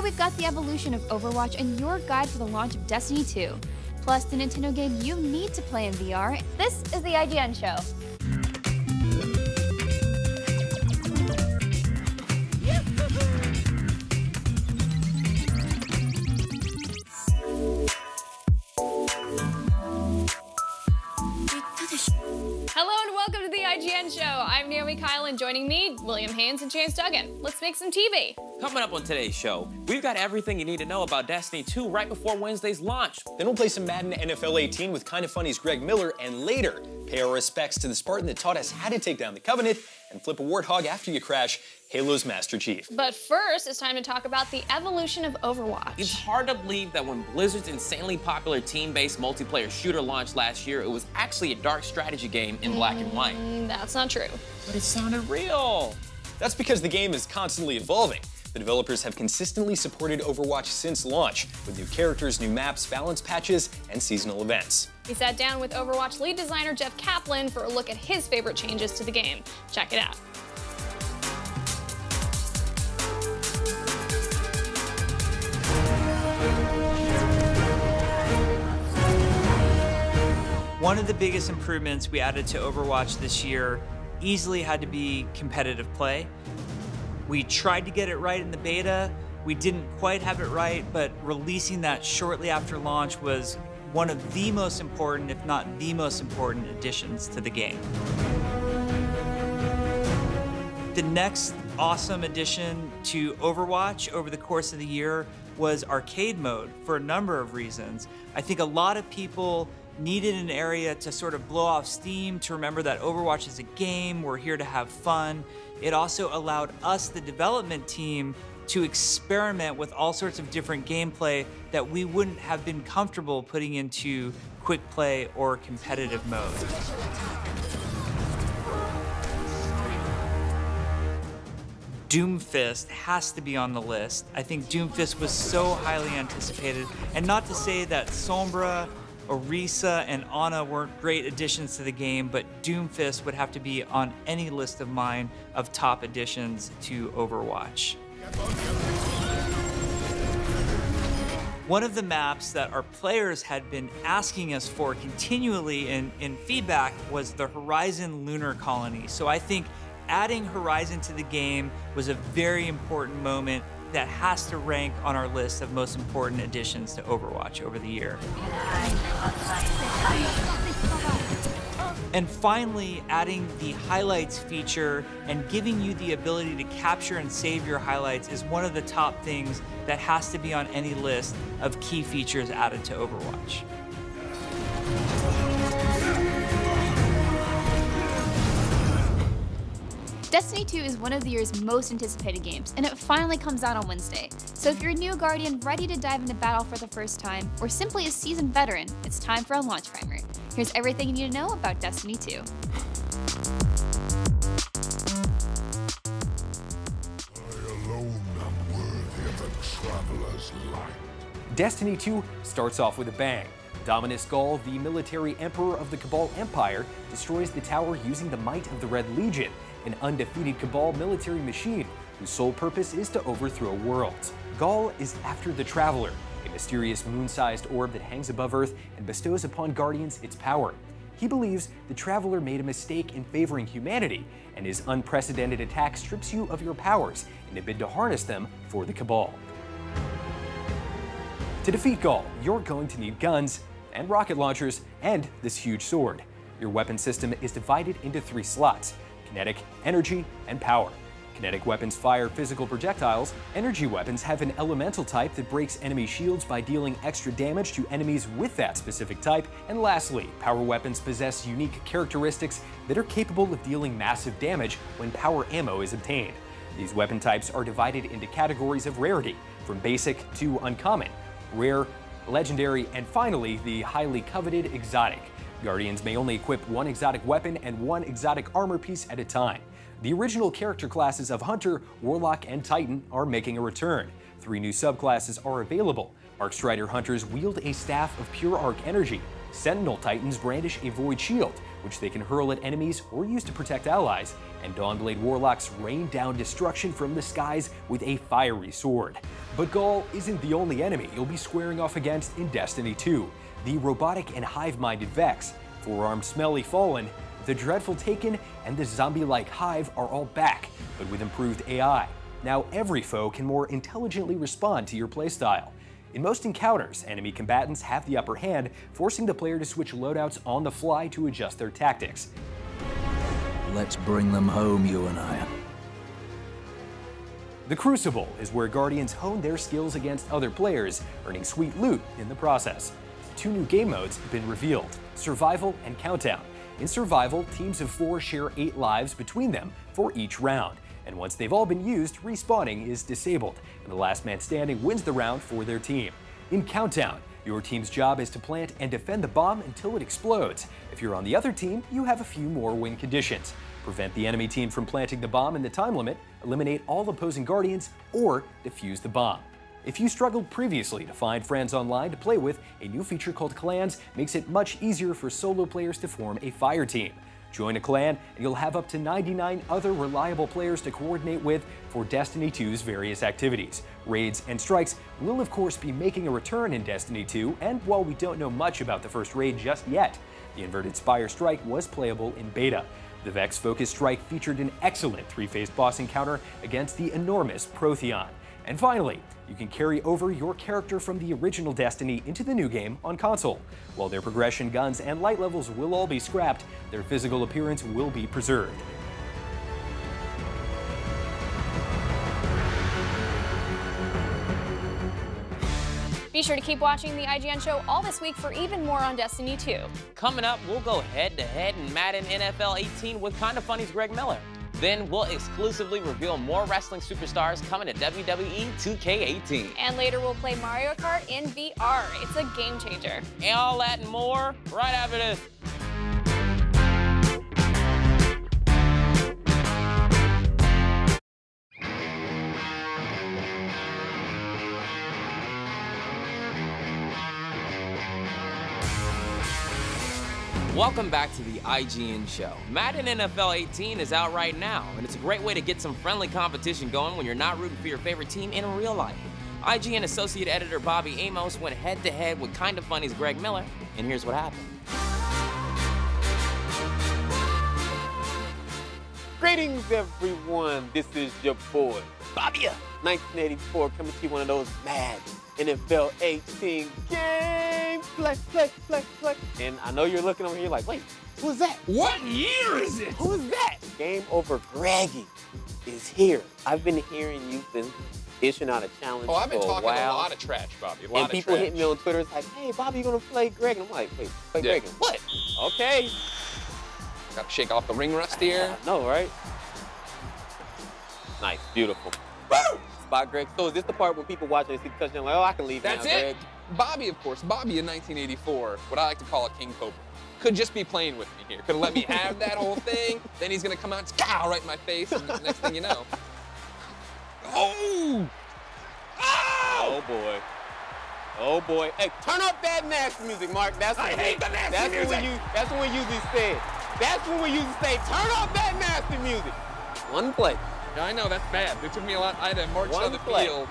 we've got the evolution of Overwatch and your guide for the launch of Destiny 2. Plus, the Nintendo game you need to play in VR. This is the IGN Show. Hello and welcome to the IGN Show. I'm Naomi Kyle and joining me, William Haynes and James Duggan. Let's make some TV. Coming up on today's show, we've got everything you need to know about Destiny 2 right before Wednesday's launch. Then we'll play some Madden NFL 18 with Kinda Funny's Greg Miller, and later, pay our respects to the Spartan that taught us how to take down the Covenant and flip a warthog after you crash, Halo's Master Chief. But first, it's time to talk about the evolution of Overwatch. It's hard to believe that when Blizzard's insanely popular team-based multiplayer shooter launched last year, it was actually a dark strategy game in black and white. That's not true. But it sounded real. That's because the game is constantly evolving. The developers have consistently supported Overwatch since launch, with new characters, new maps, balance patches, and seasonal events. We sat down with Overwatch lead designer Jeff Kaplan for a look at his favorite changes to the game. Check it out. One of the biggest improvements we added to Overwatch this year easily had to be competitive play. We tried to get it right in the beta. We didn't quite have it right, but releasing that shortly after launch was one of the most important, if not the most important, additions to the game. The next awesome addition to Overwatch over the course of the year was arcade mode for a number of reasons. I think a lot of people needed an area to sort of blow off steam, to remember that Overwatch is a game, we're here to have fun. It also allowed us, the development team, to experiment with all sorts of different gameplay that we wouldn't have been comfortable putting into quick play or competitive mode. Doomfist has to be on the list. I think Doomfist was so highly anticipated, and not to say that Sombra, Orisa, and Ana weren't great additions to the game, but Doomfist would have to be on any list of mine of top additions to Overwatch. One of the maps that our players had been asking us for continually in feedback was the Horizon Lunar Colony. So I think adding Horizon to the game was a very important moment that has to rank on our list of most important additions to Overwatch over the year. And finally, adding the highlights feature and giving you the ability to capture and save your highlights is one of the top things that has to be on any list of key features added to Overwatch. Destiny 2 is one of the year's most anticipated games, and it finally comes out on Wednesday. So if you're a new Guardian ready to dive into battle for the first time, or simply a seasoned veteran, it's time for a launch primer. Here's everything you need to know about Destiny 2. Destiny 2 starts off with a bang. Dominus Ghaul, the military emperor of the Cabal Empire, destroys the tower using the might of the Red Legion, an undefeated Cabal military machine whose sole purpose is to overthrow worlds. Ghaul is after the Traveler, a mysterious moon-sized orb that hangs above Earth and bestows upon Guardians its power. He believes the Traveler made a mistake in favoring humanity, and his unprecedented attack strips you of your powers in a bid to harness them for the Cabal. To defeat Ghaul, you're going to need guns, and rocket launchers, and this huge sword. Your weapon system is divided into 3 slots: kinetic, energy, and power. Kinetic weapons fire physical projectiles. Energy weapons have an elemental type that breaks enemy shields by dealing extra damage to enemies with that specific type. And lastly, power weapons possess unique characteristics that are capable of dealing massive damage when power ammo is obtained. These weapon types are divided into categories of rarity, from basic to uncommon, rare, legendary, and finally, the highly coveted exotic. Guardians may only equip 1 exotic weapon and 1 exotic armor piece at a time. The original character classes of Hunter, Warlock, and Titan are making a return. 3 new subclasses are available. Arcstrider Hunters wield a staff of pure arc energy. Sentinel Titans brandish a void shield, which they can hurl at enemies or use to protect allies, and Dawnblade Warlocks rain down destruction from the skies with a fiery sword. But Gaul isn't the only enemy you'll be squaring off against in Destiny 2. The robotic and hive-minded Vex, four-armed Smelly Fallen, the dreadful Taken, and the zombie-like Hive are all back, but with improved AI. Now every foe can more intelligently respond to your playstyle. In most encounters, enemy combatants have the upper hand, forcing the player to switch loadouts on the fly to adjust their tactics. Let's bring them home, you and I. The Crucible is where Guardians hone their skills against other players, earning sweet loot in the process. 2 new game modes have been revealed: Survival and Countdown. In Survival, teams of 4 share 8 lives between them for each round, and once they've all been used, respawning is disabled, and the last man standing wins the round for their team. In Countdown, your team's job is to plant and defend the bomb until it explodes. If you're on the other team, you have a few more win conditions: prevent the enemy team from planting the bomb in the time limit, eliminate all opposing Guardians, or defuse the bomb. If you struggled previously to find friends online to play with, a new feature called Clans makes it much easier for solo players to form a fire team. Join a clan, and you'll have up to 99 other reliable players to coordinate with for Destiny 2's various activities. Raids and strikes will of course be making a return in Destiny 2, and while we don't know much about the first raid just yet, the Inverted Spire Strike was playable in beta. The Vex-focused strike featured an excellent 3-phase boss encounter against the enormous Protheon. And finally, you can carry over your character from the original Destiny into the new game on console. While their progression, guns, and light levels will all be scrapped, their physical appearance will be preserved. Be sure to keep watching the IGN Show all this week for even more on Destiny 2. Coming up, we'll go head-to-head in Madden NFL 18 with Kinda Funny's Greg Miller. Then we'll exclusively reveal more wrestling superstars coming to WWE 2K18. And later we'll play Mario Kart in VR. It's a game changer. And all that and more right after this. Welcome back to the IGN Show. Madden NFL 18 is out right now, and it's a great way to get some friendly competition going when you're not rooting for your favorite team in real life. IGN Associate Editor Bobby Amos went head-to-head with Kinda Funny's Greg Miller, and here's what happened. Greetings, everyone. This is your boy, Bobby, 1984, coming to you one of those Madden NFL 18 games. Flex. And I know you're looking over here like, wait, who's that? What year is it? Who's that? Game Over Greggy is here. I've been hearing you've been dishing out a challenge I've been for talking a while. a lot of trash, Bobby. And people hit me on Twitter, it's like, hey, Bobby, you gonna play Greg? And I'm like, wait, play Greg? What? Okay. Gotta shake off the ring rust here. I know, right? Nice, beautiful. Spot Greg. So is this the part when people watching and see the touchdown, like, oh, I can leave That's now, it. Greg? Bobby, of course. Bobby in 1984, what I like to call a king cobra. Could just be playing with me here. Could have let me have that whole thing. Then he's gonna come out and scow right in my face, and the next thing you know. Oh! Oh boy. Oh boy. Hey, turn up that nasty music, Mark. That's I hate the nasty music. That's when we usually say it. That's when we usually say, turn up that nasty music. One play. Yeah, I know, that's bad. It took me a lot. I had to march on the field.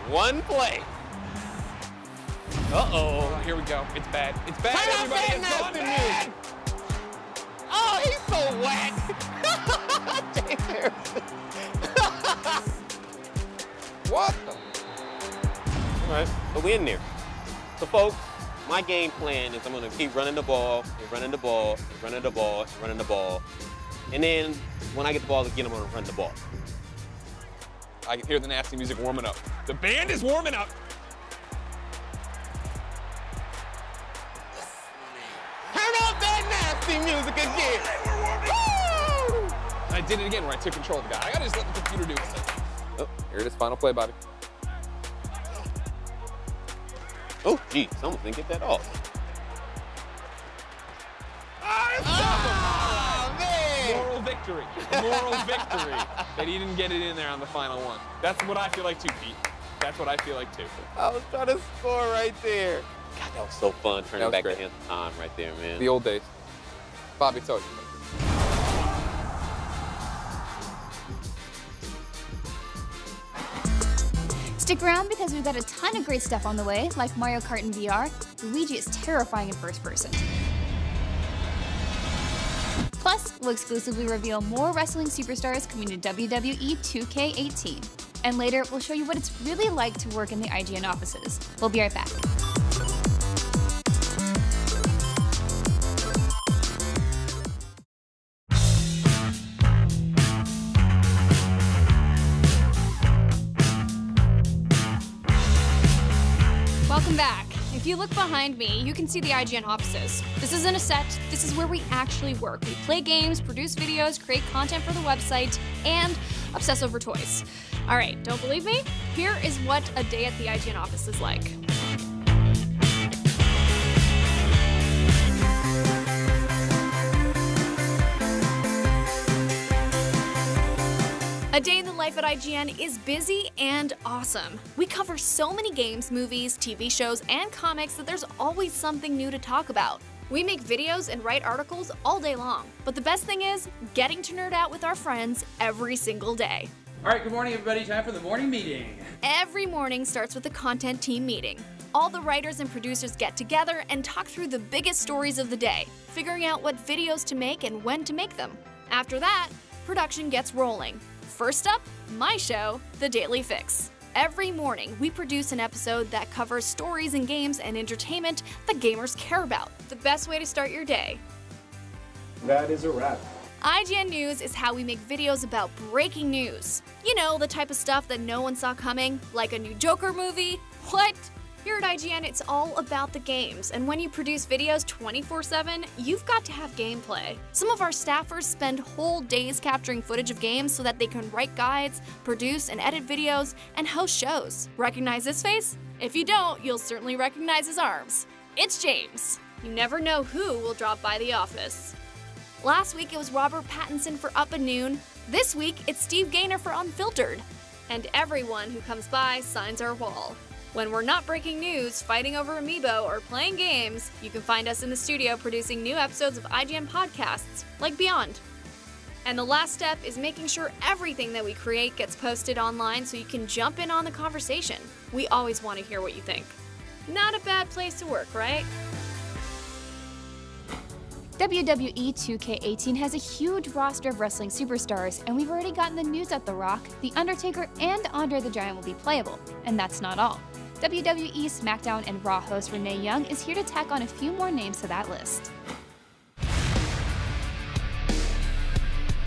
One play. Uh-oh. Oh, here we go. It's bad. It's bad, Turn everybody. up It's that gone nasty bad. music. Oh, he's so whack. James Harrison. What the? All right, so we're in there. So, folks, my game plan is I'm going to keep running the ball, and running the ball, and running the ball, and running the ball. And then when I get the ball again, I'm going to run the ball. I can hear the nasty music warming up. The band is warming up. Turn up that nasty music again. Woo! I did it again where I took control of the guy. I got to just let the computer do its thing. Oh, here it is. Final play, Bobby. Oh, geez, someone didn't get that off. Man! Moral victory. Moral victory that he didn't get it in there on the final one. That's what I feel like too, Pete. That's what I feel like too. I was trying to score right there. God, that was so fun turning was back great. the hands of time right there, man. The old days. Bobby told you. Stick around because we've got a ton of great stuff on the way, like Mario Kart in VR. Luigi is terrifying in first person. Plus, we'll exclusively reveal more wrestling superstars coming to WWE 2K18. And later, we'll show you what it's really like to work in the IGN offices. We'll be right back. Welcome back. If you look behind me, you can see the IGN offices. This isn't a set, this is where we actually work. We play games, produce videos, create content for the website, and obsess over toys. All right, don't believe me? Here is what a day at the IGN office is like. A day in the life at IGN is busy and awesome. We cover so many games, movies, TV shows, and comics that there's always something new to talk about. We make videos and write articles all day long. But the best thing is getting to nerd out with our friends every single day. All right, good morning, everybody. Time for the morning meeting. Every morning starts with a content team meeting. All the writers and producers get together and talk through the biggest stories of the day, figuring out what videos to make and when to make them. After that, production gets rolling. First up, my show, The Daily Fix. Every morning, we produce an episode that covers stories and games and entertainment that gamers care about. The best way to start your day. That is a wrap. IGN News is how we make videos about breaking news. You know, the type of stuff that no one saw coming, like a new Joker movie. What? Here at IGN, it's all about the games, and when you produce videos 24/7, you've got to have gameplay. Some of our staffers spend whole days capturing footage of games so that they can write guides, produce and edit videos, and host shows. Recognize this face? If you don't, you'll certainly recognize his arms. It's James. You never know who will drop by the office. Last week it was Robert Pattinson for Up at Noon. This week it's Steve Gaynor for Unfiltered. And everyone who comes by signs our wall. When we're not breaking news, fighting over Amiibo, or playing games, you can find us in the studio producing new episodes of IGN podcasts, like Beyond. And the last step is making sure everything that we create gets posted online so you can jump in on the conversation. We always want to hear what you think. Not a bad place to work, right? WWE 2K18 has a huge roster of wrestling superstars, and we've already gotten the news that The Rock, The Undertaker, and Andre the Giant will be playable. And that's not all. WWE, SmackDown, and Raw host Renee Young is here to tack on a few more names to that list.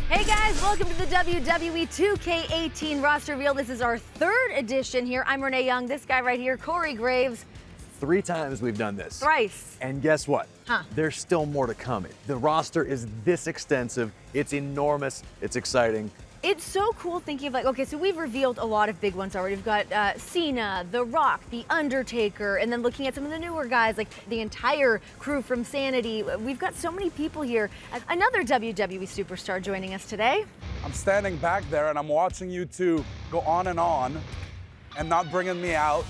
Hey guys, welcome to the WWE 2K18 roster reveal. This is our third edition here. I'm Renee Young, this guy right here, Corey Graves. 3 times we've done this. Thrice. And guess what? Huh. There's still more to come. The roster is this extensive. It's enormous. It's exciting. It's so cool thinking of, like, okay, so we've revealed a lot of big ones already. We've got Cena, The Rock, The Undertaker, and then looking at some of the newer guys, like the entire crew from Sanity. We've got so many people here. Another WWE superstar joining us today. I'm standing back there and I'm watching you two go on and not bringing me out.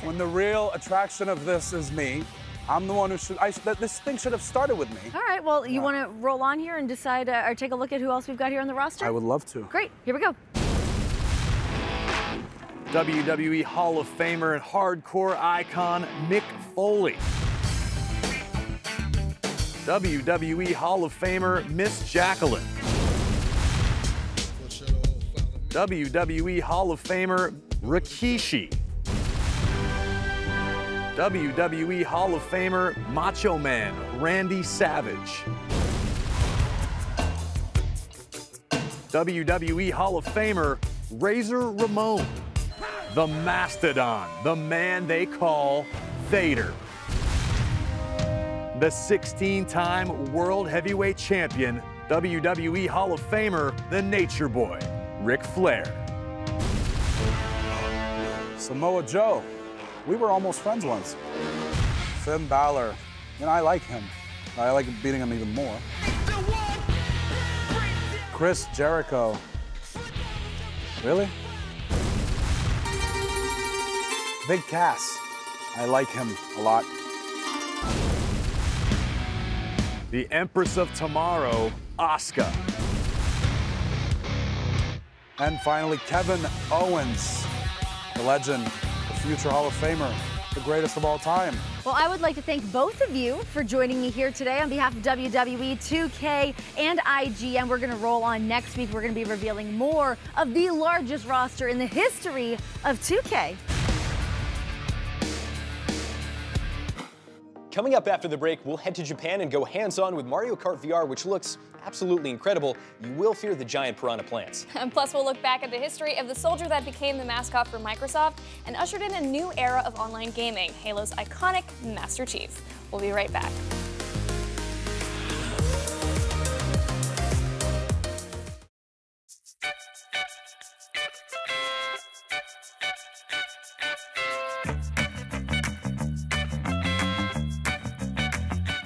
When the real attraction of this is me. I'm the one who this thing should have started with me. All right, well, you want to roll on here and decide, or take a look at who else we've got here on the roster? I would love to. Great, here we go. WWE Hall of Famer and hardcore icon Mick Foley. WWE Hall of Famer Miss Jacqueline. WWE Hall of Famer Rikishi. WWE Hall of Famer Macho Man Randy Savage. WWE Hall of Famer Razor Ramon. The Mastodon, the man they call Vader. The 16-time World Heavyweight Champion, WWE Hall of Famer, the Nature Boy, Ric Flair. Samoa Joe. We were almost friends once. Finn Balor. And I like him. I like beating him even more. Chris Jericho. Really? Big Cass. I like him a lot. the Empress of Tomorrow, Asuka. And finally, Kevin Owens, the legend, the future Hall of Famer, the greatest of all time. Well, I would like to thank both of you for joining me here today on behalf of WWE, 2K, and IGN. We're going to roll on next week. We're going to be revealing more of the largest roster in the history of 2K. Coming up after the break, we'll head to Japan and go hands-on with Mario Kart VR, which looks absolutely incredible. You will fear the giant piranha plants. And plus, we'll look back at the history of the soldier that became the mascot for Microsoft and ushered in a new era of online gaming, Halo's iconic Master Chief. We'll be right back.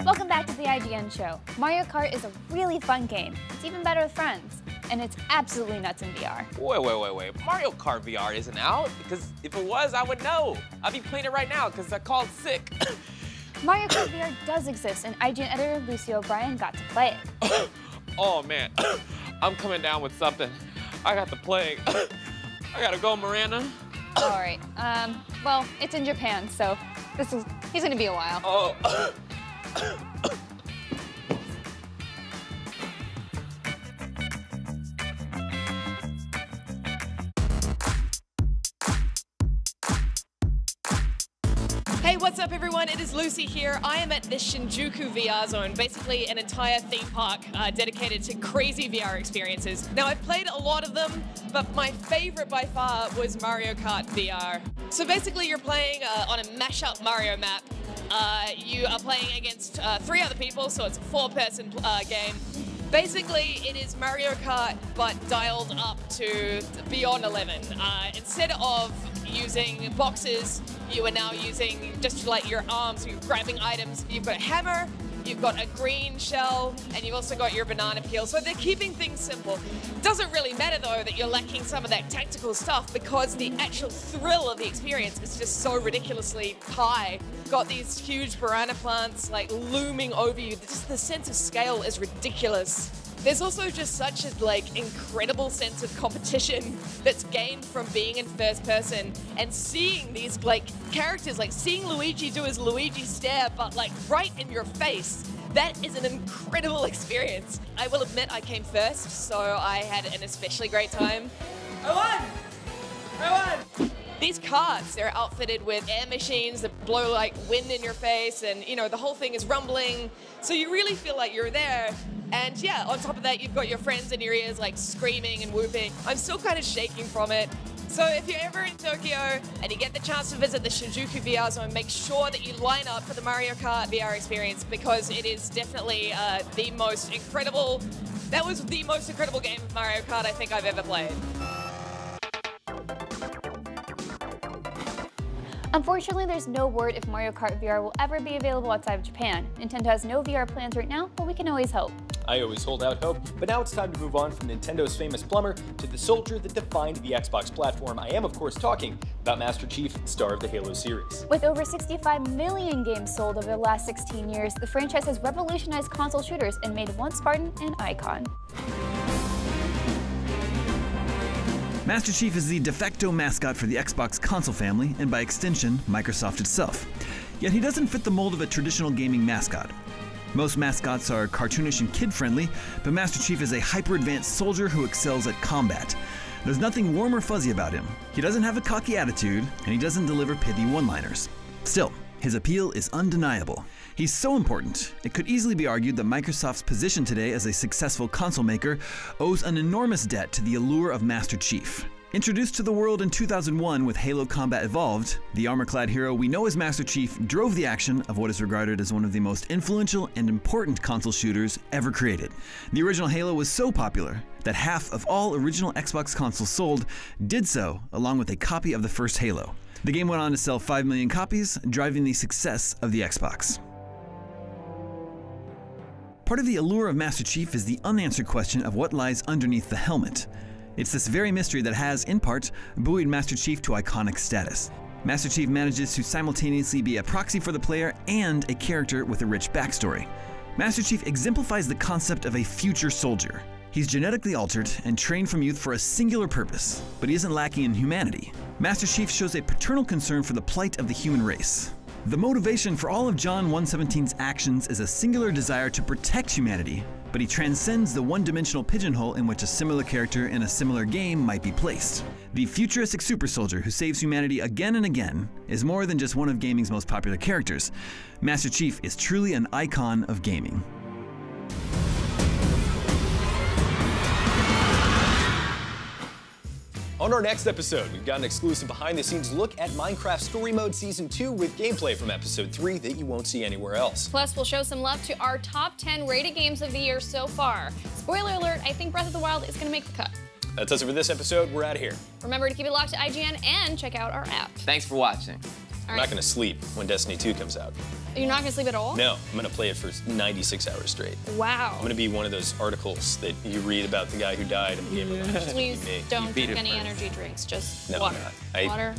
Welcome back to the IGN Show. Mario Kart is a really fun game. It's even better with friends. And it's absolutely nuts in VR. Wait. Mario Kart VR isn't out? Because if it was, I would know. I'd be playing it right now because I called sick. Mario Kart VR does exist, and IGN editor Lucy O'Brien got to play it. Oh, man. I'm coming down with something. I got the plague. I gotta go, Miranda. All right. Well, it's in Japan, so he's gonna be a while. Oh. Hey, what's up everyone? It is Lucy here. I am at the Shinjuku VR Zone, basically an entire theme park dedicated to crazy VR experiences. Now, I've played a lot of them, but my favorite by far was Mario Kart VR. So basically, you're playing on a mashup Mario map. You are playing against 3 other people, so it's a 4-person game. Basically, it is Mario Kart, but dialed up to beyond 11. Instead of using boxes, you are now using just like your arms, you're grabbing items. You've got a hammer, you've got a green shell, and you've also got your banana peel. So they're keeping things simple. Doesn't really matter though that you're lacking some of that tactical stuff because the actual thrill of the experience is just so ridiculously high. Got these huge piranha plants like looming over you. Just the sense of scale is ridiculous. There's also just such a incredible sense of competition that's gained from being in first person and seeing these characters, seeing Luigi do his Luigi stare, but right in your face. That is an incredible experience. I will admit I came first, so I had an especially great time. I won! These carts, they're outfitted with air machines that blow wind in your face, and the whole thing is rumbling, so you really feel like you're there. And yeah, on top of that, you've got your friends in your ears screaming and whooping. I'm still kind of shaking from it. So if you're ever in Tokyo and you get the chance to visit the Shinjuku VR Zone, make sure that you line up for the Mario Kart VR experience because it is definitely the most incredible game of Mario Kart I think I've ever played. Unfortunately, there's no word if Mario Kart VR will ever be available outside of Japan. Nintendo has no VR plans right now, but we can always hope. I always hold out hope, but now it's time to move on from Nintendo's famous plumber to the soldier that defined the Xbox platform. I am, of course, talking about Master Chief, star of the Halo series. With over 65 million games sold over the last 16 years, the franchise has revolutionized console shooters and made one Spartan an icon. Master Chief is the de facto mascot for the Xbox console family, and by extension, Microsoft itself. Yet he doesn't fit the mold of a traditional gaming mascot. Most mascots are cartoonish and kid-friendly, but Master Chief is a hyper-advanced soldier who excels at combat. There's nothing warm or fuzzy about him. He doesn't have a cocky attitude, and he doesn't deliver pithy one-liners. Still, his appeal is undeniable. He's so important, it could easily be argued that Microsoft's position today as a successful console maker owes an enormous debt to the allure of Master Chief. Introduced to the world in 2001 with Halo Combat Evolved, the armor-clad hero we know as Master Chief drove the action of what is regarded as one of the most influential and important console shooters ever created. The original Halo was so popular that half of all original Xbox consoles sold did so along with a copy of the first Halo. The game went on to sell 5 million copies, driving the success of the Xbox. Part of the allure of Master Chief is the unanswered question of what lies underneath the helmet. It's this very mystery that has, in part, buoyed Master Chief to iconic status. Master Chief manages to simultaneously be a proxy for the player and a character with a rich backstory. Master Chief exemplifies the concept of a future soldier. He's genetically altered and trained from youth for a singular purpose, but he isn't lacking in humanity. Master Chief shows a paternal concern for the plight of the human race. The motivation for all of John 1:17's actions is a singular desire to protect humanity, but he transcends the one-dimensional pigeonhole in which a similar character in a similar game might be placed. The futuristic super soldier who saves humanity again and again is more than just one of gaming's most popular characters. Master Chief is truly an icon of gaming. On our next episode, we've got an exclusive behind-the-scenes look at Minecraft Story Mode Season 2 with gameplay from Episode 3 that you won't see anywhere else. Plus, we'll show some love to our top 10 rated games of the year so far. Spoiler alert, I think Breath of the Wild is going to make the cut. That's us for this episode. We're out of here. Remember to keep it locked to IGN and check out our app. Thanks for watching. I'm not going to sleep when Destiny 2 comes out. You're not going to sleep at all? No, I'm going to play it for 96 hours straight. Wow. I'm going to be one of those articles that you read about the guy who died in the game. Please don't drink any energy drinks, just no, water. I'm not. Water.